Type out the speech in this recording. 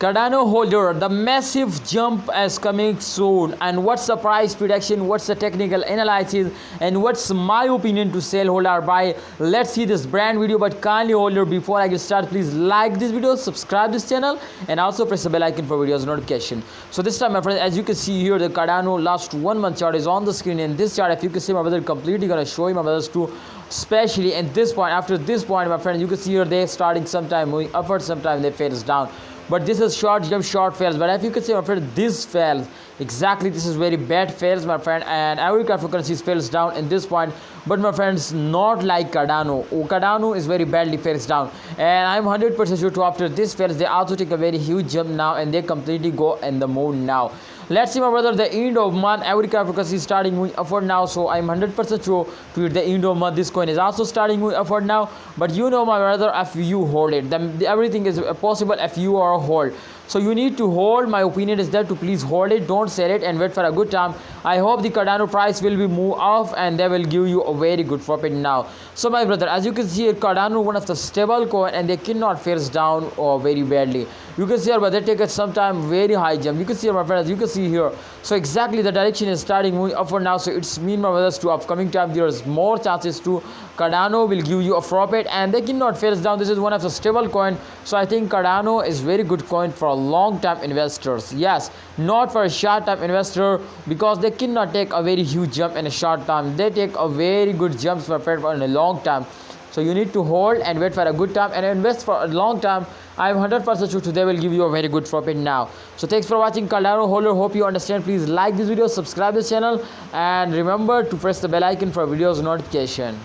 Cardano holder, the massive jump is coming soon. And what's the price prediction? What's the technical analysis? And what's my opinion to sell, hold, or buy? Let's see this brand video. But kindly, holder, before I get started, please like this video, subscribe this channel, and also press the bell icon for videos notification. So this time, my friends, as you can see here, the Cardano last 1 month chart is on the screen. And this chart, if you can see, my brother, completely gonna show you, my brothers, too. Especially at this point, after this point, my friends, you can see here they're starting sometime moving upward, sometime they fails down. But this is short jump, short fails. But if you can see, my friend, this fails exactly. This is very bad fails, my friend, and every cryptocurrency fails down in this point. But my friends, not like Cardano. Cardano is very badly fails down, and I'm 100% sure to after this fails, they also take a very huge jump now, and they completely go in the mode now. Let's see, my brother, the end of month, every cryptocurrency is starting moving upward now. So I'm 100% sure to the end of month, this coin is also starting moving upward now. But you know, my brother, if you hold it, then everything is possible if you are a hold. So you need to hold. My opinion is that to please hold it, don't sell it, and wait for a good time. I hope the Cardano price will be move off, and they will give you a very good profit now. So my brother, as you can see, Cardano one of the stable coin, and they cannot fails down very badly. You can see here, but they take it sometime very high jump. You can see here, my friends, you can see here. So exactly the direction is starting moving upward now. So it's mean, my brothers, to upcoming time there is more chances to Cardano will give you a profit, and they cannot fails down. This is one of the stable coin. So I think Cardano is very good coin for a long term investors. Yes, not for a short term investor, because they cannot take a very huge jump in a short time. They take a very good jumps for in a long time. So you need to hold and wait for a good time and invest for a long time. I'm 100% sure they will give you a very good profit now. So thanks for watching, Cardano holder. Hope you understand. Please like this video, subscribe this channel, and remember to press the bell icon for videos notification.